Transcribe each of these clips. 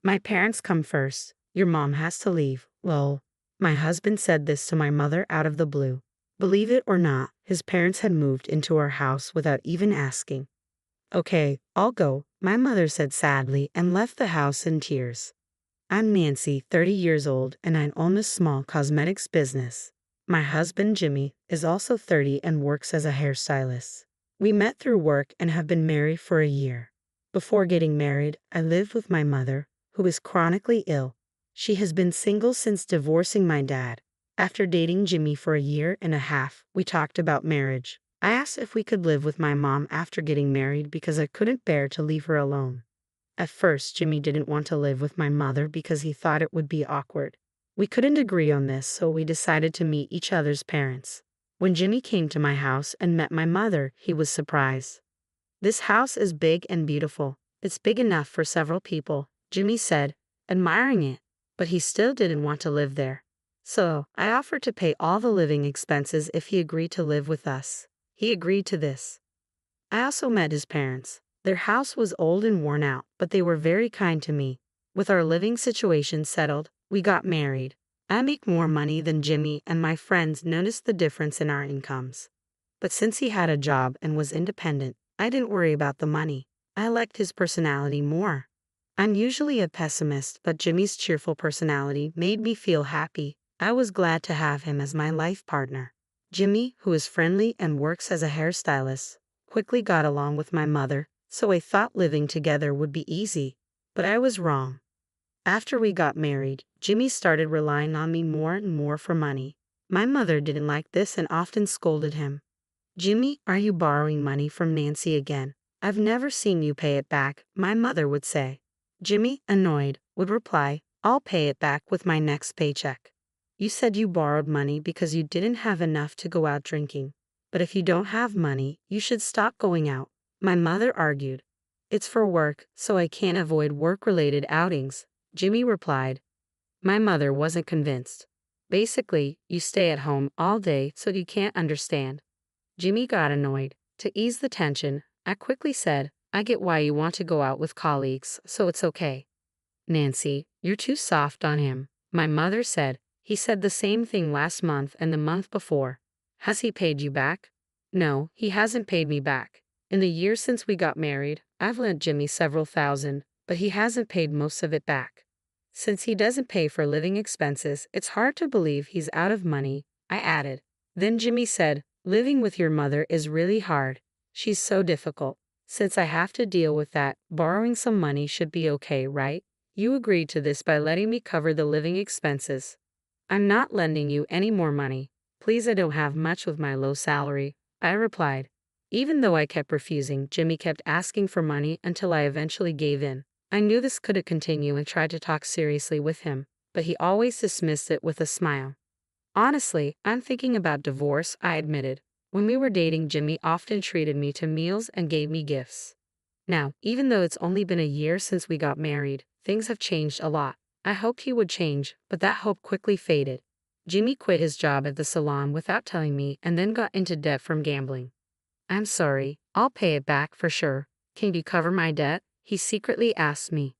My parents come first. Your mom has to leave. Lol. My husband said this to my mother out of the blue. Believe it or not, his parents had moved into our house without even asking. Okay, I'll go, my mother said sadly and left the house in tears. I'm Nancy, 30 years old, and I own a small cosmetics business. My husband, Jimmy, is also 30 and works as a hairstylist. We met through work and have been married for a year. Before getting married, I lived with my mother, who is chronically ill. She has been single since divorcing my dad. After dating Jimmy for a year and a half, we talked about marriage. I asked if we could live with my mom after getting married because I couldn't bear to leave her alone. At first, Jimmy didn't want to live with my mother because he thought it would be awkward. We couldn't agree on this, so we decided to meet each other's parents. When Jimmy came to my house and met my mother, he was surprised. This house is big and beautiful. It's big enough for several people, Jimmy said, admiring it, but he still didn't want to live there. So, I offered to pay all the living expenses if he agreed to live with us. He agreed to this. I also met his parents. Their house was old and worn out, but they were very kind to me. With our living situation settled, we got married. I make more money than Jimmy, and my friends noticed the difference in our incomes. But since he had a job and was independent, I didn't worry about the money. I liked his personality more. I'm usually a pessimist, but Jimmy's cheerful personality made me feel happy. I was glad to have him as my life partner. Jimmy, who is friendly and works as a hairstylist, quickly got along with my mother, so I thought living together would be easy. But I was wrong. After we got married, Jimmy started relying on me more and more for money. My mother didn't like this and often scolded him. Jimmy, are you borrowing money from Nancy again? I've never seen you pay it back, my mother would say. Jimmy, annoyed, would reply, I'll pay it back with my next paycheck. You said you borrowed money because you didn't have enough to go out drinking. But if you don't have money, you should stop going out, my mother argued. It's for work, so I can't avoid work-related outings, Jimmy replied. My mother wasn't convinced. Basically, you stay at home all day so you can't understand. Jimmy got annoyed. To ease the tension, I quickly said, I get why you want to go out with colleagues, so it's okay. Nancy, you're too soft on him, my mother said. He said the same thing last month and the month before. Has he paid you back? No, he hasn't paid me back. In the years since we got married, I've lent Jimmy several thousand, but he hasn't paid most of it back. Since he doesn't pay for living expenses, it's hard to believe he's out of money, I added. Then Jimmy said, living with your mother is really hard. She's so difficult. Since I have to deal with that, borrowing some money should be okay, right? You agreed to this by letting me cover the living expenses. I'm not lending you any more money. Please, I don't have much with my low salary, I replied. Even though I kept refusing, Jimmy kept asking for money until I eventually gave in. I knew this couldn't continue and tried to talk seriously with him, but he always dismissed it with a smile. Honestly, I'm thinking about divorce, I admitted. When we were dating, Jimmy often treated me to meals and gave me gifts. Now, even though it's only been a year since we got married, things have changed a lot. I hoped he would change, but that hope quickly faded. Jimmy quit his job at the salon without telling me and then got into debt from gambling. I'm sorry, I'll pay it back for sure. Can you cover my debt? He secretly asked me.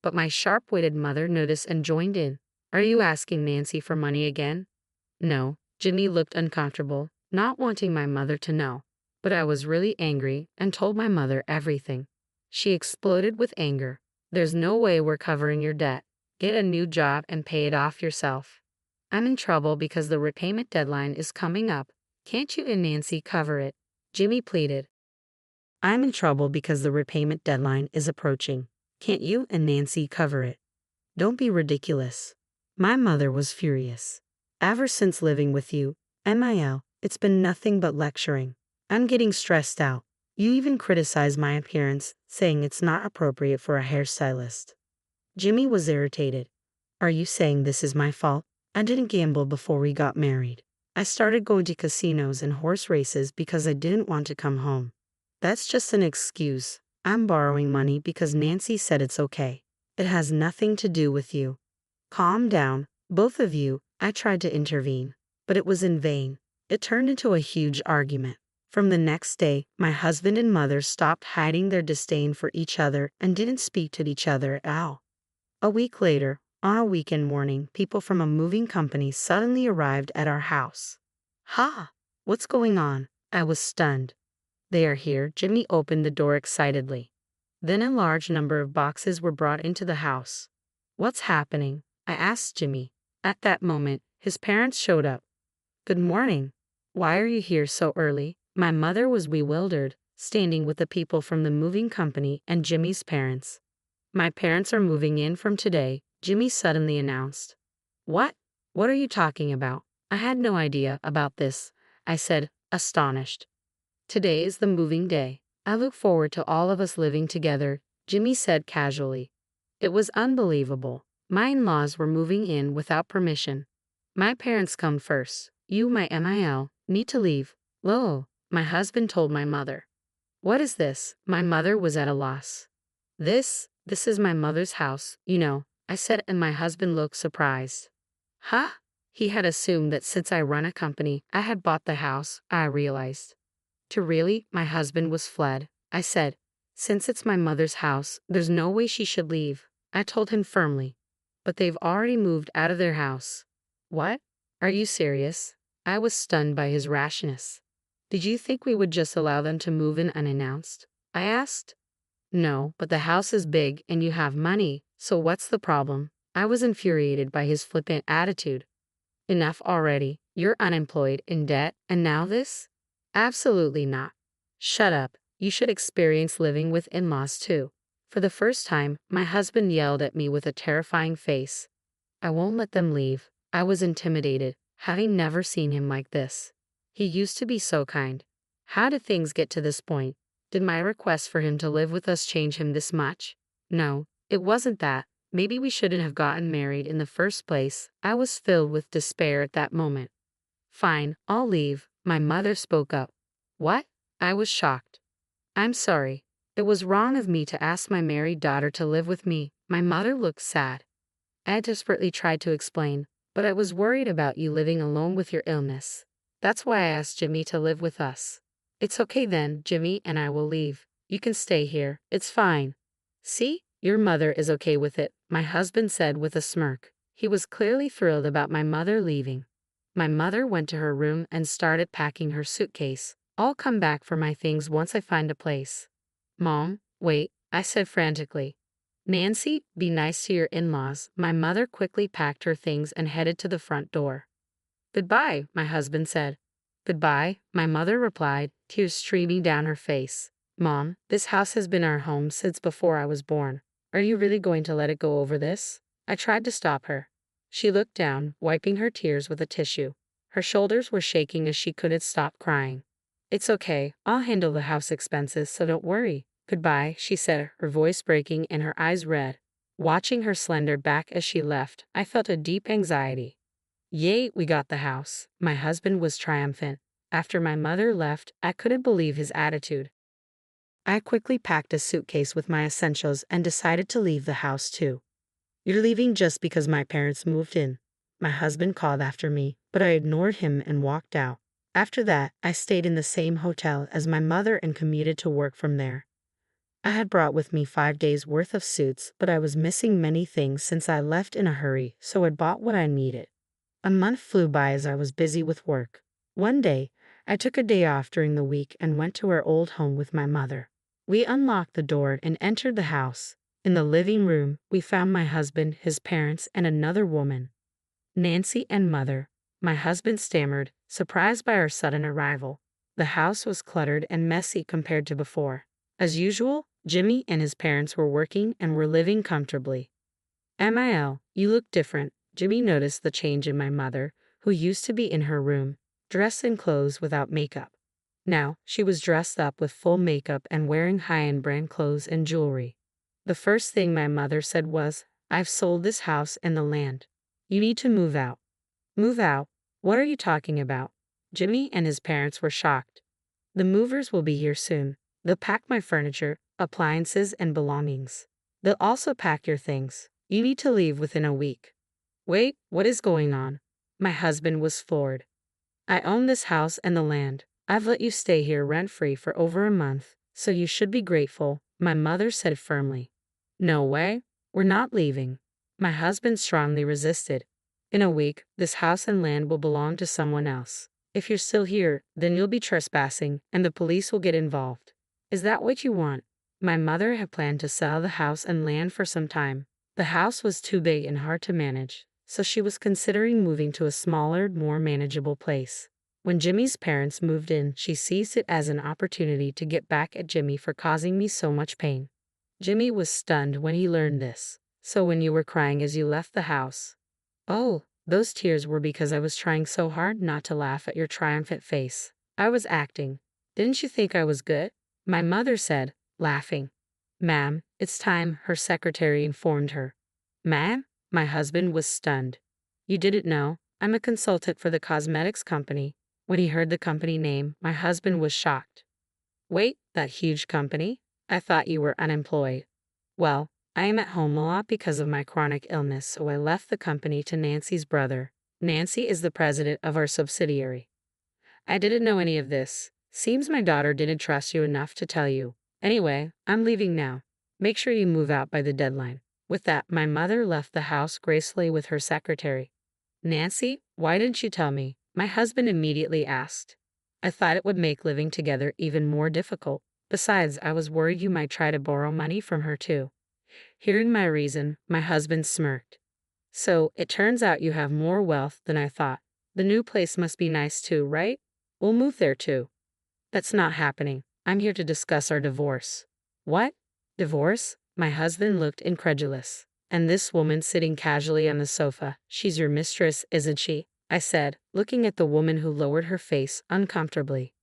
But my sharp-witted mother noticed and joined in. Are you asking Nancy for money again? No, Jimmy looked uncomfortable, not wanting my mother to know. But I was really angry and told my mother everything. She exploded with anger. There's no way we're covering your debt. Get a new job and pay it off yourself. I'm in trouble because the repayment deadline is coming up. Can't you and Nancy cover it? Jimmy pleaded. I'm in trouble because the repayment deadline is approaching. Can't you and Nancy cover it? Don't be ridiculous. My mother was furious. Ever since living with you, MIL, it's been nothing but lecturing. I'm getting stressed out. You even criticize my appearance, saying it's not appropriate for a hairstylist. Jimmy was irritated. Are you saying this is my fault? I didn't gamble before we got married. I started going to casinos and horse races because I didn't want to come home. That's just an excuse. I'm borrowing money because Nancy said it's okay. It has nothing to do with you. Calm down, both of you. I tried to intervene, but it was in vain. It turned into a huge argument. From the next day, my husband and mother stopped hiding their disdain for each other and didn't speak to each other at all. A week later, on a weekend morning, people from a moving company suddenly arrived at our house. Ha! What's going on? I was stunned. They are here. Jimmy opened the door excitedly. Then a large number of boxes were brought into the house. What's happening? I asked Jimmy. At that moment, his parents showed up. Good morning. Why are you here so early? My mother was bewildered, standing with the people from the moving company and Jimmy's parents. My parents are moving in from today, Jimmy suddenly announced. What? What are you talking about? I had no idea about this, I said, astonished. Today is the moving day. I look forward to all of us living together, Jimmy said casually. It was unbelievable. My in-laws were moving in without permission. My parents come first. You, my MIL, need to leave. Lo, my husband told my mother. What is this? My mother was at a loss. This is my mother's house, you know, I said, and my husband looked surprised. Huh? He had assumed that since I run a company, I had bought the house, I realized. To really, my husband was fled. I said, since it's my mother's house, there's no way she should leave. I told him firmly. But they've already moved out of their house. What? Are you serious? I was stunned by his rashness. Did you think we would just allow them to move in unannounced? I asked. No, but the house is big and you have money, so what's the problem? I was infuriated by his flippant attitude. Enough already. You're unemployed, in debt, and now this? Absolutely not. Shut up. You should experience living with in-laws too. For the first time, my husband yelled at me with a terrifying face. I won't let them leave. I was intimidated, having never seen him like this. He used to be so kind. How did things get to this point? Did my request for him to live with us change him this much? No, it wasn't that. Maybe we shouldn't have gotten married in the first place. I was filled with despair at that moment. Fine, I'll leave, my mother spoke up. What? I was shocked. I'm sorry. It was wrong of me to ask my married daughter to live with me. My mother looked sad. I desperately tried to explain, but I was worried about you living alone with your illness. That's why I asked Jimmy to live with us. It's okay then, Jimmy and I will leave. You can stay here. It's fine. See? Your mother is okay with it, my husband said with a smirk. He was clearly thrilled about my mother leaving. My mother went to her room and started packing her suitcase. I'll come back for my things once I find a place. Mom, wait, I said frantically. Nancy, be nice to your in-laws. My mother quickly packed her things and headed to the front door. Goodbye, my husband said. Goodbye, my mother replied, tears streaming down her face. Mom, this house has been our home since before I was born. Are you really going to let it go over this? I tried to stop her. She looked down, wiping her tears with a tissue. Her shoulders were shaking as she couldn't stop crying. It's okay, I'll handle the house expenses, so don't worry. Goodbye, she said, her voice breaking and her eyes red. Watching her slender back as she left, I felt a deep anxiety. Yay, we got the house. My husband was triumphant. After my mother left, I couldn't believe his attitude. I quickly packed a suitcase with my essentials and decided to leave the house too. You're leaving just because my parents moved in. My husband called after me, but I ignored him and walked out. After that, I stayed in the same hotel as my mother and commuted to work from there. I had brought with me 5 days' worth of suits, but I was missing many things since I left in a hurry, so I bought what I needed. A month flew by as I was busy with work. One day, I took a day off during the week and went to our old home with my mother. We unlocked the door and entered the house. In the living room, we found my husband, his parents, and another woman. Nancy and mother. My husband stammered, surprised by our sudden arrival. The house was cluttered and messy compared to before. As usual, Jimmy and his parents were working and were living comfortably. MIL, you look different. Jimmy noticed the change in my mother, who used to be in her room, dressed in clothes without makeup. Now, she was dressed up with full makeup and wearing high-end brand clothes and jewelry. The first thing my mother said was, I've sold this house and the land. You need to move out. Move out? What are you talking about? Jimmy and his parents were shocked. The movers will be here soon. They'll pack my furniture, appliances, and belongings. They'll also pack your things. You need to leave within a week. Wait, what is going on? My husband was floored. I own this house and the land. I've let you stay here rent-free for over a month, so you should be grateful, my mother said firmly. No way. We're not leaving. My husband strongly resisted. In a week, this house and land will belong to someone else. If you're still here, then you'll be trespassing, and the police will get involved. Is that what you want? My mother had planned to sell the house and land for some time. The house was too big and hard to manage, so she was considering moving to a smaller, more manageable place. When Jimmy's parents moved in, she seized it as an opportunity to get back at Jimmy for causing me so much pain. Jimmy was stunned when he learned this. So when you were crying as you left the house? Oh, those tears were because I was trying so hard not to laugh at your triumphant face. I was acting. Didn't you think I was good? My mother said, laughing. Ma'am, it's time, her secretary informed her. Ma'am? My husband was stunned. You didn't know? I'm a consultant for the cosmetics company. When he heard the company name, my husband was shocked. Wait, that huge company? I thought you were unemployed. Well, I am at home a lot because of my chronic illness, so I left the company to Nancy's brother. Nancy is the president of our subsidiary. I didn't know any of this. Seems my daughter didn't trust you enough to tell you. Anyway, I'm leaving now. Make sure you move out by the deadline. With that, my mother left the house gracefully with her secretary. Nancy, why didn't you tell me? My husband immediately asked. I thought it would make living together even more difficult. Besides, I was worried you might try to borrow money from her too. Hearing my reason, my husband smirked. So, it turns out you have more wealth than I thought. The new place must be nice too, right? We'll move there too. That's not happening. I'm here to discuss our divorce. What? Divorce? My husband looked incredulous. And this woman sitting casually on the sofa, she's your mistress, isn't she? I said, looking at the woman who lowered her face uncomfortably.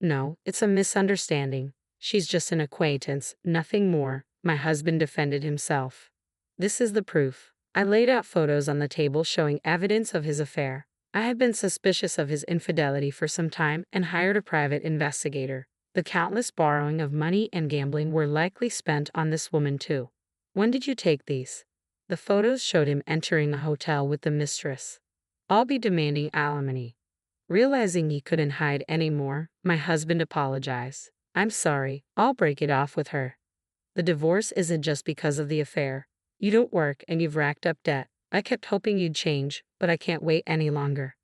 No, it's a misunderstanding. She's just an acquaintance, nothing more. My husband defended himself. This is the proof. I laid out photos on the table showing evidence of his affair. I had been suspicious of his infidelity for some time and hired a private investigator. The countless borrowing of money and gambling were likely spent on this woman too. When did you take these? The photos showed him entering the hotel with the mistress. I'll be demanding alimony. Realizing he couldn't hide anymore, my husband apologized. I'm sorry, I'll break it off with her. The divorce isn't just because of the affair. You don't work and you've racked up debt. I kept hoping you'd change, but I can't wait any longer.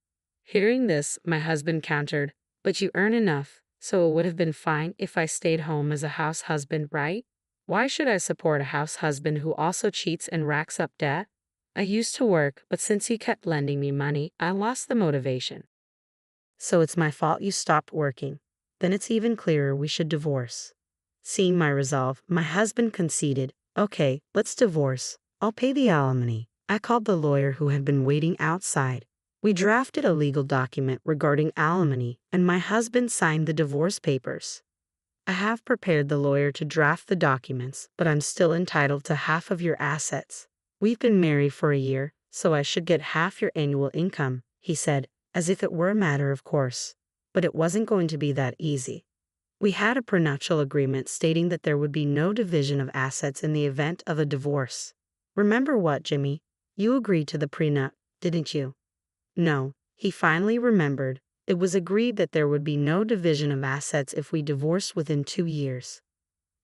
Hearing this, my husband countered, but you earn enough, so it would have been fine if I stayed home as a house husband, right? Why should I support a house husband who also cheats and racks up debt? I used to work, but since you kept lending me money, I lost the motivation. So it's my fault you stopped working. Then it's even clearer we should divorce. Seeing my resolve, my husband conceded, okay, let's divorce. I'll pay the alimony. I called the lawyer who had been waiting outside. We drafted a legal document regarding alimony, and my husband signed the divorce papers. I have prepared the lawyer to draft the documents, but I'm still entitled to half of your assets. We've been married for a year, so I should get half your annual income, he said, as if it were a matter of course. But it wasn't going to be that easy. We had a prenuptial agreement stating that there would be no division of assets in the event of a divorce. Remember what, Jimmy? You agreed to the prenup, didn't you? No, he finally remembered. It was agreed that there would be no division of assets if we divorced within 2 years.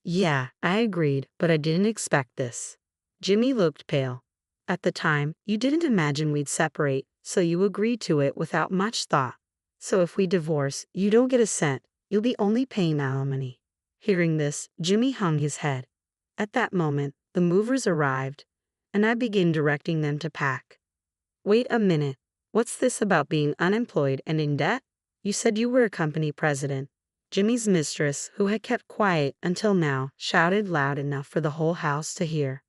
Yeah, I agreed, but I didn't expect this. Jimmy looked pale. At the time, you didn't imagine we'd separate, so you agreed to it without much thought. So if we divorce, you don't get a cent. You'll be only paying alimony. Hearing this, Jimmy hung his head. At that moment, the movers arrived, and I began directing them to pack. Wait a minute. What's this about being unemployed and in debt? You said you were a company president. Jimmy's mistress, who had kept quiet until now, shouted loud enough for the whole house to hear.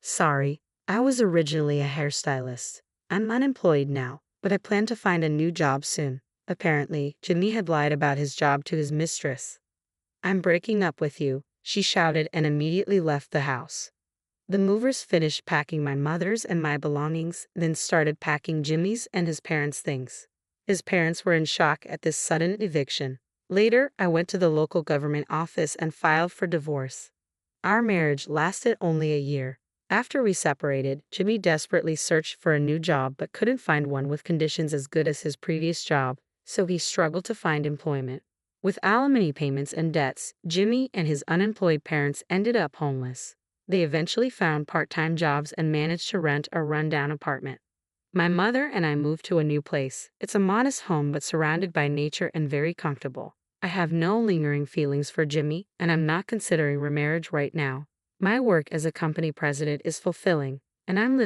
Sorry, I was originally a hairstylist. I'm unemployed now, but I plan to find a new job soon. Apparently, Jimmy had lied about his job to his mistress. I'm breaking up with you, she shouted and immediately left the house. The movers finished packing my mother's and my belongings, then started packing Jimmy's and his parents' things. His parents were in shock at this sudden eviction. Later, I went to the local government office and filed for divorce. Our marriage lasted only a year. After we separated, Jimmy desperately searched for a new job but couldn't find one with conditions as good as his previous job, so he struggled to find employment. With alimony payments and debts, Jimmy and his unemployed parents ended up homeless. They eventually found part-time jobs and managed to rent a rundown apartment. My mother and I moved to a new place. It's a modest home but surrounded by nature and very comfortable. I have no lingering feelings for Jimmy, and I'm not considering remarriage right now. My work as a company president is fulfilling, and I'm